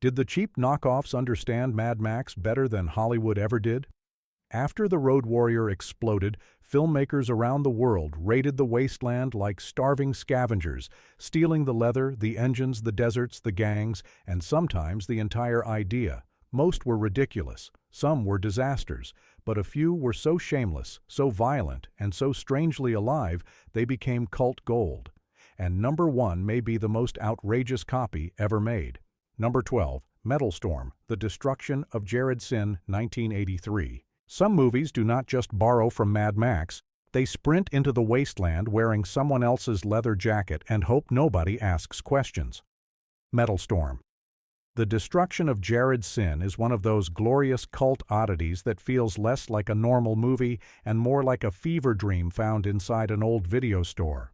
Did the cheap knockoffs understand Mad Max better than Hollywood ever did? After the Road Warrior exploded, filmmakers around the world raided the wasteland like starving scavengers, stealing the leather, the engines, the deserts, the gangs, and sometimes the entire idea. Most were ridiculous, some were disasters, but a few were so shameless, so violent, and so strangely alive they became cult gold. And number 1 may be the most outrageous copy ever made. Number 12, Metal Storm, The Destruction of Jared Sin, 1983. Some movies do not just borrow from Mad Max, they sprint into the wasteland wearing someone else's leather jacket and hope nobody asks questions. Metal Storm. The Destruction of Jared Sin is one of those glorious cult oddities that feels less like a normal movie and more like a fever dream found inside an old video store.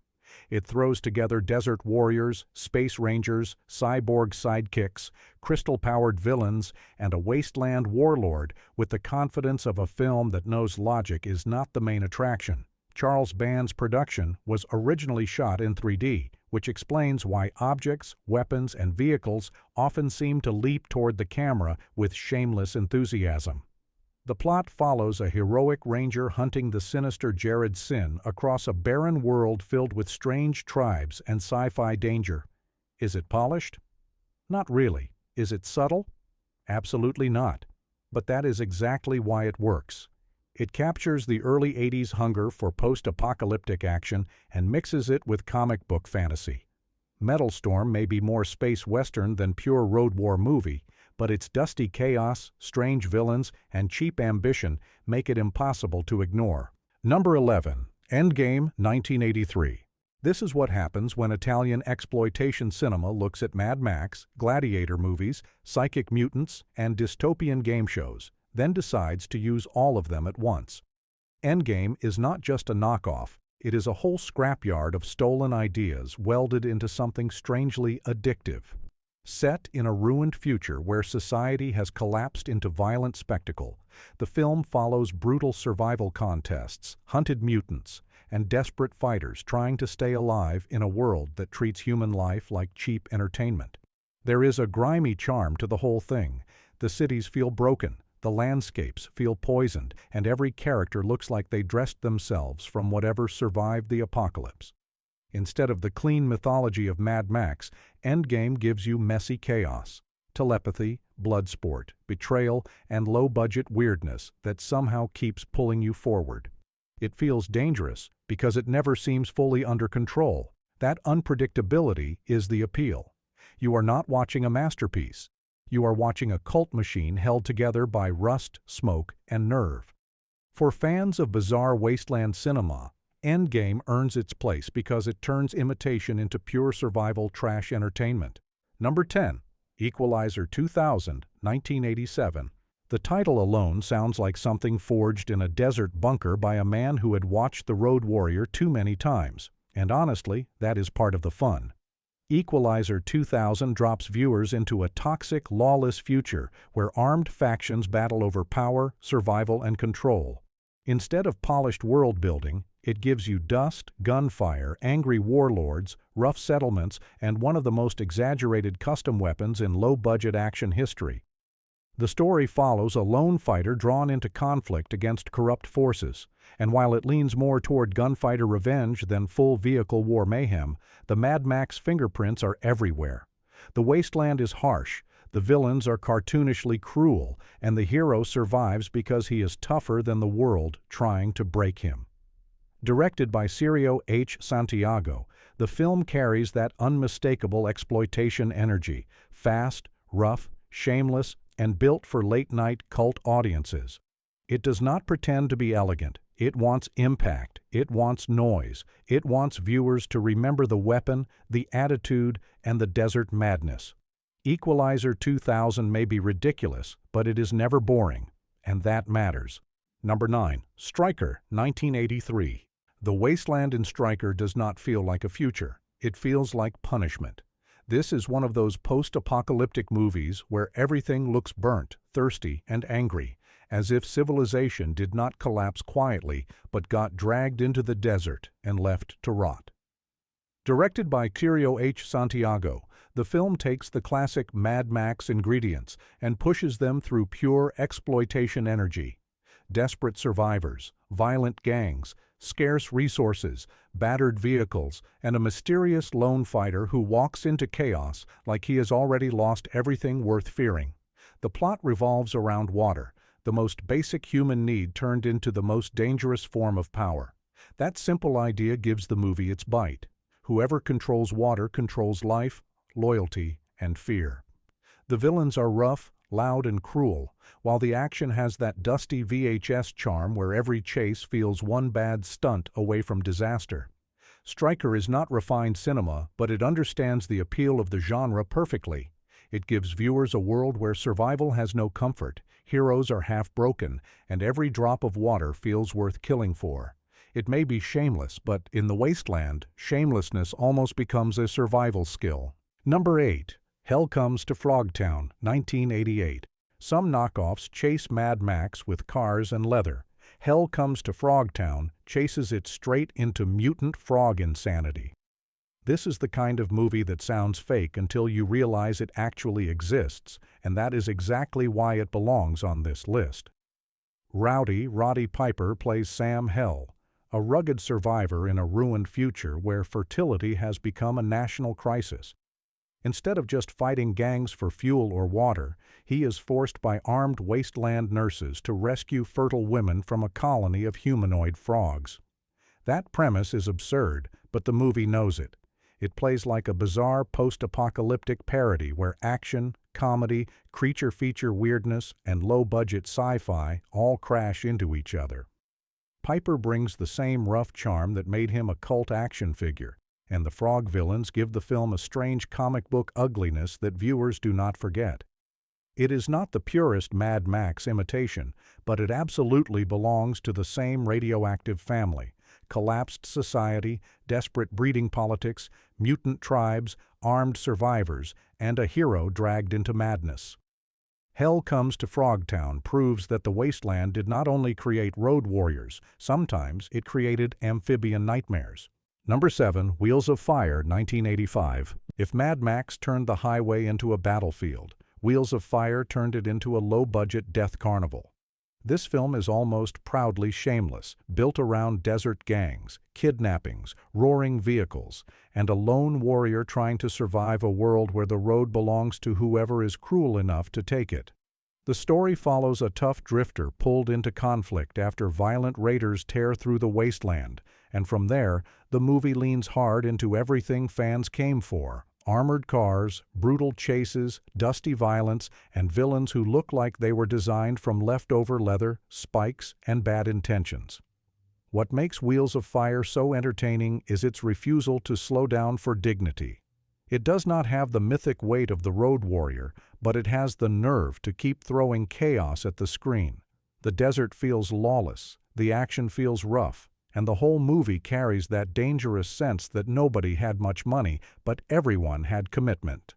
It throws together desert warriors, space rangers, cyborg sidekicks, crystal-powered villains, and a wasteland warlord with the confidence of a film that knows logic is not the main attraction. Charles Band's production was originally shot in 3D, which explains why objects, weapons, and vehicles often seem to leap toward the camera with shameless enthusiasm. The plot follows a heroic ranger hunting the sinister Jared Sin across a barren world filled with strange tribes and sci-fi danger. Is it polished? Not really. Is it subtle? Absolutely not. But that is exactly why it works. It captures the early 80s hunger for post-apocalyptic action and mixes it with comic book fantasy. Metal Storm may be more space western than pure road war movie, but its dusty chaos, strange villains, and cheap ambition make it impossible to ignore. Number 11, Endgame, 1983. This is what happens when Italian exploitation cinema looks at Mad Max, gladiator movies, psychic mutants, and dystopian game shows, then decides to use all of them at once. Endgame is not just a knockoff, it is a whole scrapyard of stolen ideas welded into something strangely addictive. Set in a ruined future where society has collapsed into violent spectacle, the film follows brutal survival contests, hunted mutants, and desperate fighters trying to stay alive in a world that treats human life like cheap entertainment. There is a grimy charm to the whole thing. The cities feel broken, the landscapes feel poisoned, and every character looks like they dressed themselves from whatever survived the apocalypse. Instead of the clean mythology of Mad Max, Endgame gives you messy chaos, telepathy, bloodsport, betrayal, and low-budget weirdness that somehow keeps pulling you forward. It feels dangerous because it never seems fully under control. That unpredictability is the appeal. You are not watching a masterpiece. You are watching a cult machine held together by rust, smoke, and nerve. For fans of bizarre wasteland cinema, Endgame earns its place because it turns imitation into pure survival trash entertainment. Number 10, Equalizer 2000, 1987. The title alone sounds like something forged in a desert bunker by a man who had watched The Road Warrior too many times. And honestly, that is part of the fun. Equalizer 2000 drops viewers into a toxic, lawless future where armed factions battle over power, survival, and control. Instead of polished world-building, it gives you dust, gunfire, angry warlords, rough settlements, and one of the most exaggerated custom weapons in low-budget action history. The story follows a lone fighter drawn into conflict against corrupt forces, and while it leans more toward gunfighter revenge than full vehicle war mayhem, the Mad Max fingerprints are everywhere. The wasteland is harsh, the villains are cartoonishly cruel, and the hero survives because he is tougher than the world trying to break him. Directed by Cirio H. Santiago, the film carries that unmistakable exploitation energy, fast, rough, shameless, and built for late-night cult audiences. It does not pretend to be elegant. It wants impact. It wants noise. It wants viewers to remember the weapon, the attitude, and the desert madness. Equalizer 2000 may be ridiculous, but it is never boring, and that matters. Number 9, Striker, 1983. The wasteland in Striker does not feel like a future. It feels like punishment. This is one of those post-apocalyptic movies where everything looks burnt, thirsty, and angry, as if civilization did not collapse quietly but got dragged into the desert and left to rot. Directed by Cirio H. Santiago, The film takes the classic Mad Max ingredients and pushes them through pure exploitation energy. Desperate survivors, violent gangs, scarce resources, battered vehicles, and a mysterious lone fighter who walks into chaos like he has already lost everything worth fearing. The plot revolves around water, the most basic human need turned into the most dangerous form of power. That simple idea gives the movie its bite. Whoever controls water controls life, loyalty, and fear. The villains are rough, loud, and cruel, while the action has that dusty VHS charm where every chase feels one bad stunt away from disaster. Stryker is not refined cinema, but it understands the appeal of the genre perfectly. It gives viewers a world where survival has no comfort, heroes are half-broken, and every drop of water feels worth killing for. It may be shameless, but in the wasteland, shamelessness almost becomes a survival skill. Number 8. Hell Comes to Frogtown, 1988. Some knockoffs chase Mad Max with cars and leather. Hell Comes to Frogtown chases it straight into mutant frog insanity. This is the kind of movie that sounds fake until you realize it actually exists, and that is exactly why it belongs on this list. Rowdy Roddy Piper plays Sam Hell, a rugged survivor in a ruined future where fertility has become a national crisis. Instead of just fighting gangs for fuel or water, he is forced by armed wasteland nurses to rescue fertile women from a colony of humanoid frogs. That premise is absurd, but the movie knows it. It plays like a bizarre post-apocalyptic parody where action, comedy, creature feature weirdness, and low-budget sci-fi all crash into each other. Piper brings the same rough charm that made him a cult action figure, and the frog villains give the film a strange comic book ugliness that viewers do not forget. It is not the purest Mad Max imitation, but it absolutely belongs to the same radioactive family: collapsed society, desperate breeding politics, mutant tribes, armed survivors, and a hero dragged into madness. Hell Comes to Frogtown proves that the wasteland did not only create road warriors, sometimes it created amphibian nightmares. Number 7. Wheels of Fire, 1985. If Mad Max turned the highway into a battlefield, Wheels of Fire turned it into a low-budget death carnival. This film is almost proudly shameless, built around desert gangs, kidnappings, roaring vehicles, and a lone warrior trying to survive a world where the road belongs to whoever is cruel enough to take it. The story follows a tough drifter pulled into conflict after violent raiders tear through the wasteland, and from there, the movie leans hard into everything fans came for: armored cars, brutal chases, dusty violence, and villains who look like they were designed from leftover leather, spikes, and bad intentions. What makes Wheels of Fire so entertaining is its refusal to slow down for dignity. It does not have the mythic weight of the Road Warrior, but it has the nerve to keep throwing chaos at the screen. The desert feels lawless, the action feels rough, and the whole movie carries that dangerous sense that nobody had much money, but everyone had commitment.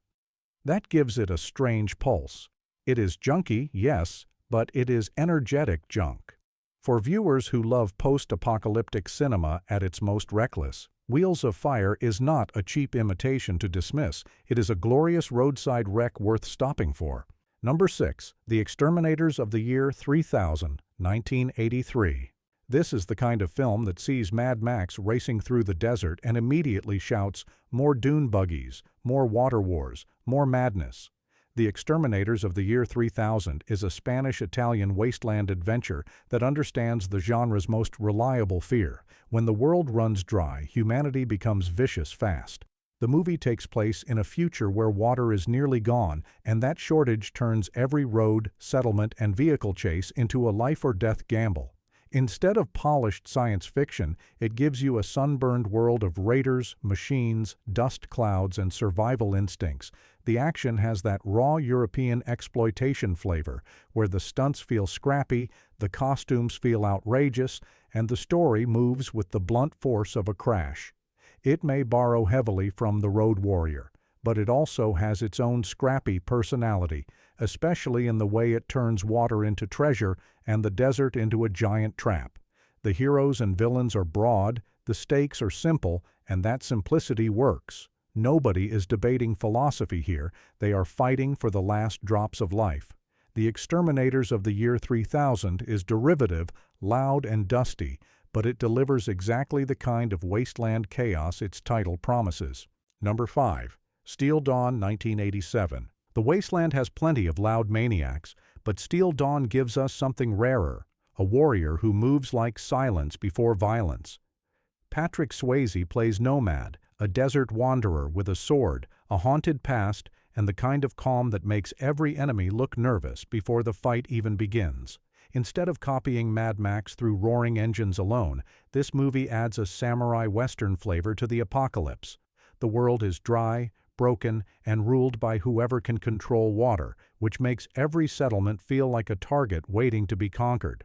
That gives it a strange pulse. It is junky, yes, but it is energetic junk. For viewers who love post-apocalyptic cinema at its most reckless, Wheels of Fire is not a cheap imitation to dismiss. It is a glorious roadside wreck worth stopping for. Number 6. The Exterminators of the Year 3000, 1983. This is the kind of film that sees Mad Max racing through the desert and immediately shouts, "More dune buggies, more water wars, more madness." The Exterminators of the Year 3000 is a Spanish-Italian wasteland adventure that understands the genre's most reliable fear. When the world runs dry, humanity becomes vicious fast. The movie takes place in a future where water is nearly gone, and that shortage turns every road, settlement, and vehicle chase into a life-or-death gamble. Instead of polished science fiction, it gives you a sunburned world of raiders, machines, dust clouds, and survival instincts. The action has that raw European exploitation flavor, where the stunts feel scrappy, the costumes feel outrageous, and the story moves with the blunt force of a crash. It may borrow heavily from The Road Warrior, but it also has its own scrappy personality, especially in the way it turns water into treasure and the desert into a giant trap. The heroes and villains are broad, the stakes are simple, and that simplicity works. Nobody is debating philosophy here, they are fighting for the last drops of life. The exterminators of the year 3000 is derivative, loud and dusty, but it delivers exactly the kind of wasteland chaos its title promises. Number 5. Steel Dawn 1987. The wasteland has plenty of loud maniacs, but Steel Dawn gives us something rarer, a warrior who moves like silence before violence. Patrick Swayze plays Nomad, a desert wanderer with a sword, a haunted past, and the kind of calm that makes every enemy look nervous before the fight even begins. Instead of copying Mad Max through roaring engines alone, this movie adds a samurai western flavor to the apocalypse. The world is dry, broken, and ruled by whoever can control water, which makes every settlement feel like a target waiting to be conquered.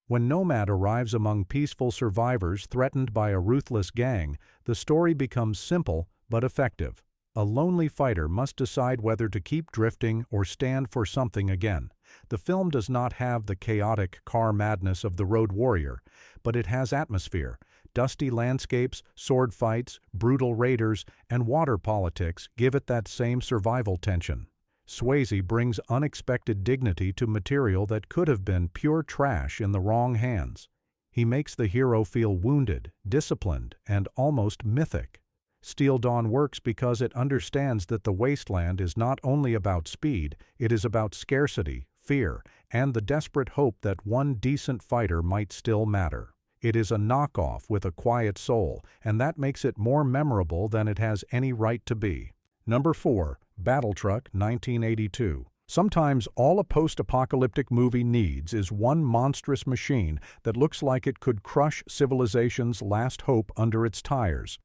When Nomad arrives among peaceful survivors threatened by a ruthless gang, the story becomes simple but effective. A lonely fighter must decide whether to keep drifting or stand for something again. The film does not have the chaotic car madness of The Road Warrior, but it has atmosphere. Dusty landscapes, sword fights, brutal raiders, and water politics give it that same survival tension. Swayze brings unexpected dignity to material that could have been pure trash in the wrong hands. He makes the hero feel wounded, disciplined, and almost mythic. Steel Dawn works because it understands that the wasteland is not only about speed, it is about scarcity, fear, and the desperate hope that one decent fighter might still matter. It is a knockoff with a quiet soul, and that makes it more memorable than it has any right to be. Number 4. Battletruck 1982. Sometimes all a post-apocalyptic movie needs is one monstrous machine that looks like it could crush civilization's last hope under its tires.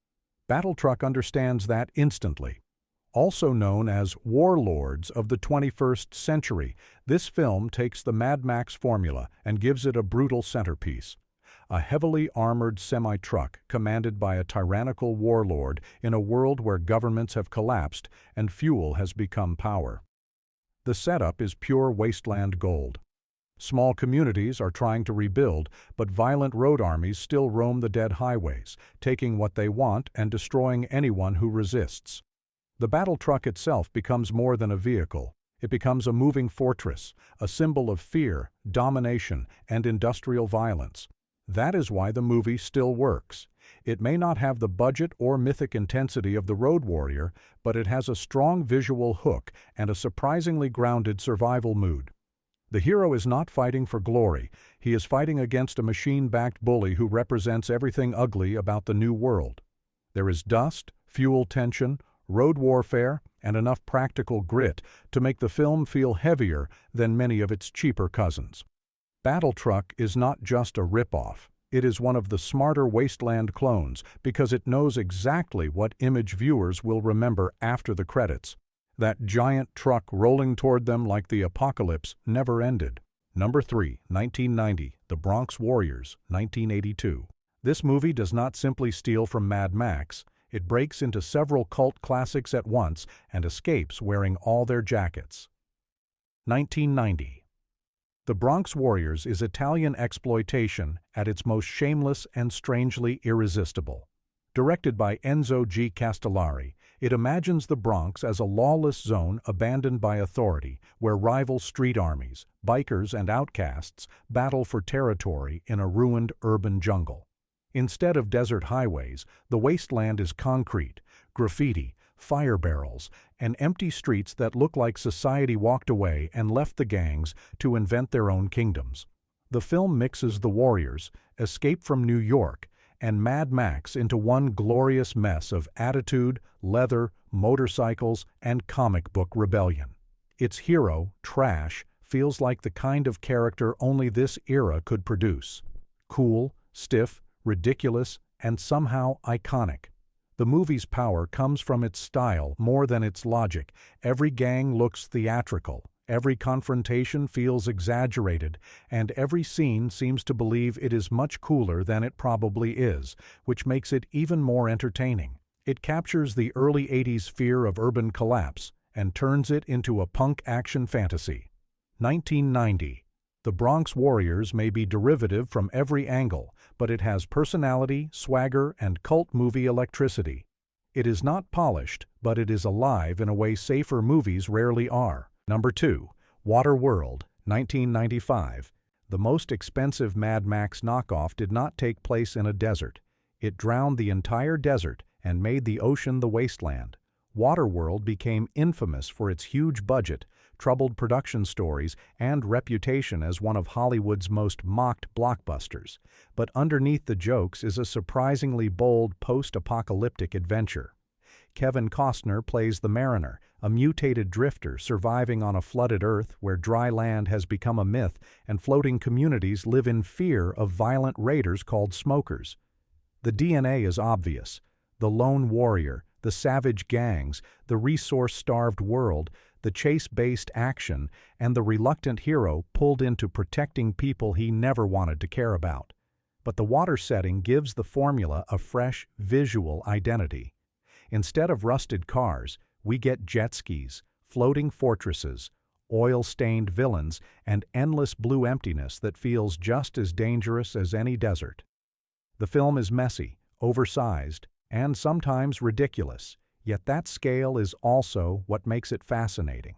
Battletruck understands that instantly. Also known as Warlords of the 21st Century, this film takes the Mad Max formula and gives it a brutal centerpiece. A heavily armored semi-truck commanded by a tyrannical warlord in a world where governments have collapsed and fuel has become power. The setup is pure wasteland gold. Small communities are trying to rebuild, but violent road armies still roam the dead highways, taking what they want and destroying anyone who resists. The battle truck itself becomes more than a vehicle. It becomes a moving fortress, a symbol of fear, domination, and industrial violence. That is why the movie still works. It may not have the budget or mythic intensity of The Road Warrior, but it has a strong visual hook and a surprisingly grounded survival mood. The hero is not fighting for glory. He is fighting against a machine-backed bully who represents everything ugly about the new world. There is dust, fuel tension, road warfare, and enough practical grit to make the film feel heavier than many of its cheaper cousins. Battletruck is not just a rip-off. It is one of the smarter Wasteland clones because it knows exactly what image viewers will remember after the credits. That giant truck rolling toward them like the apocalypse never ended. Number 3, 1990, The Bronx Warriors, 1982. This movie does not simply steal from Mad Max. It breaks into several cult classics at once and escapes wearing all their jackets. 1990. The Bronx Warriors is Italian exploitation at its most shameless and strangely irresistible. Directed by Enzo G. Castellari, it imagines the Bronx as a lawless zone abandoned by authority, where rival street armies, bikers, and outcasts battle for territory in a ruined urban jungle. Instead of desert highways, the wasteland is concrete, graffiti, fire barrels, and empty streets that look like society walked away and left the gangs to invent their own kingdoms. The film mixes the warriors, Escape from New York, and Mad Max into one glorious mess of attitude, leather, motorcycles, and comic book rebellion. Its hero, Trash, feels like the kind of character only this era could produce. Cool, stiff, ridiculous, and somehow iconic. The movie's power comes from its style more than its logic. Every gang looks theatrical, every confrontation feels exaggerated, and every scene seems to believe it is much cooler than it probably is, which makes it even more entertaining. It captures the early 80s fear of urban collapse and turns it into a punk action fantasy. 1990. The Bronx Warriors may be derivative from every angle, but it has personality, swagger, and cult movie electricity. It is not polished, but it is alive in a way safer movies rarely are. Number 2. Waterworld, 1995. The most expensive Mad Max knockoff did not take place in a desert. It drowned the entire desert and made the ocean the wasteland. Waterworld became infamous for its huge budget, troubled production stories, and reputation as one of Hollywood's most mocked blockbusters. But underneath the jokes is a surprisingly bold post-apocalyptic adventure. Kevin Costner plays the Mariner, a mutated drifter surviving on a flooded Earth where dry land has become a myth and floating communities live in fear of violent raiders called smokers. The DNA is obvious. The lone warrior, the savage gangs, the resource-starved world, the chase-based action, and the reluctant hero pulled into protecting people he never wanted to care about. But the water setting gives the formula a fresh, visual identity. Instead of rusted cars, we get jet skis, floating fortresses, oil-stained villains, and endless blue emptiness that feels just as dangerous as any desert. The film is messy, oversized, and sometimes ridiculous, yet that scale is also what makes it fascinating.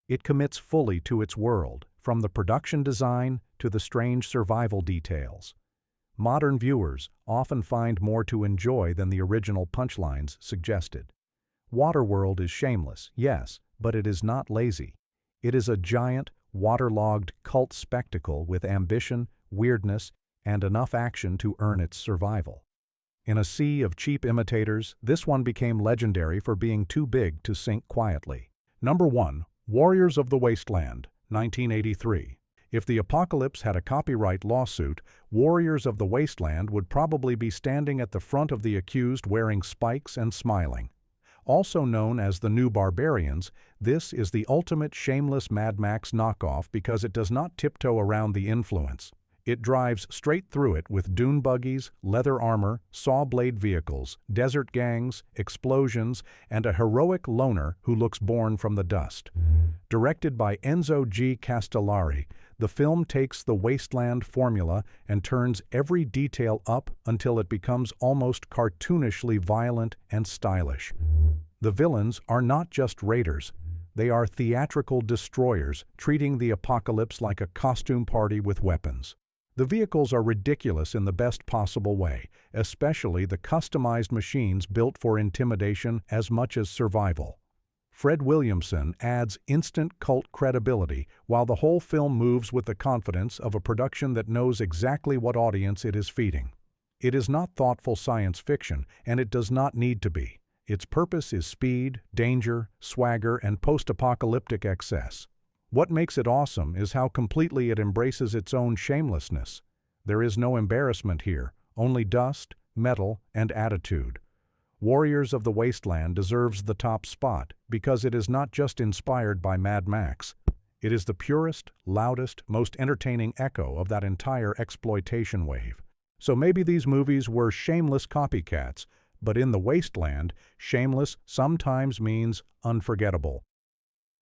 It commits fully to its world, from the production design to the strange survival details. Modern viewers often find more to enjoy than the original punchlines suggested. Waterworld is shameless, yes, but it is not lazy. It is a giant, waterlogged cult spectacle with ambition, weirdness, and enough action to earn its survival. In a sea of cheap imitators, this one became legendary for being too big to sink quietly. Number 1. Warriors of the Wasteland, 1983. If the apocalypse had a copyright lawsuit, Warriors of the Wasteland would probably be standing at the front of the accused wearing spikes and smiling. Also known as the New Barbarians, this is the ultimate shameless Mad Max knockoff because it does not tiptoe around the influence. It drives straight through it with dune buggies, leather armor, saw-blade vehicles, desert gangs, explosions, and a heroic loner who looks born from the dust. Directed by Enzo G. Castellari, the film takes the wasteland formula and turns every detail up until it becomes almost cartoonishly violent and stylish. The villains are not just raiders. They are theatrical destroyers, treating the apocalypse like a costume party with weapons. The vehicles are ridiculous in the best possible way, especially the customized machines built for intimidation as much as survival. Fred Williamson adds instant cult credibility, while the whole film moves with the confidence of a production that knows exactly what audience it is feeding. It is not thoughtful science fiction, and it does not need to be. Its purpose is speed, danger, swagger, and post-apocalyptic excess. What makes it awesome is how completely it embraces its own shamelessness. There is no embarrassment here, only dust, metal, and attitude. Warriors of the Wasteland deserves the top spot because it is not just inspired by Mad Max. It is the purest, loudest, most entertaining echo of that entire exploitation wave. So maybe these movies were shameless copycats, but in the Wasteland, shameless sometimes means unforgettable.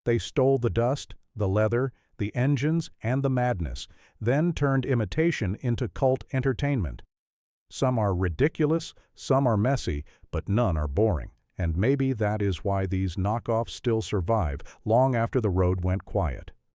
They stole the dust, the leather, the engines, and the madness, then turned imitation into cult entertainment. Some are ridiculous, some are messy, but none are boring. And maybe that is why these knockoffs still survive long after the road went quiet.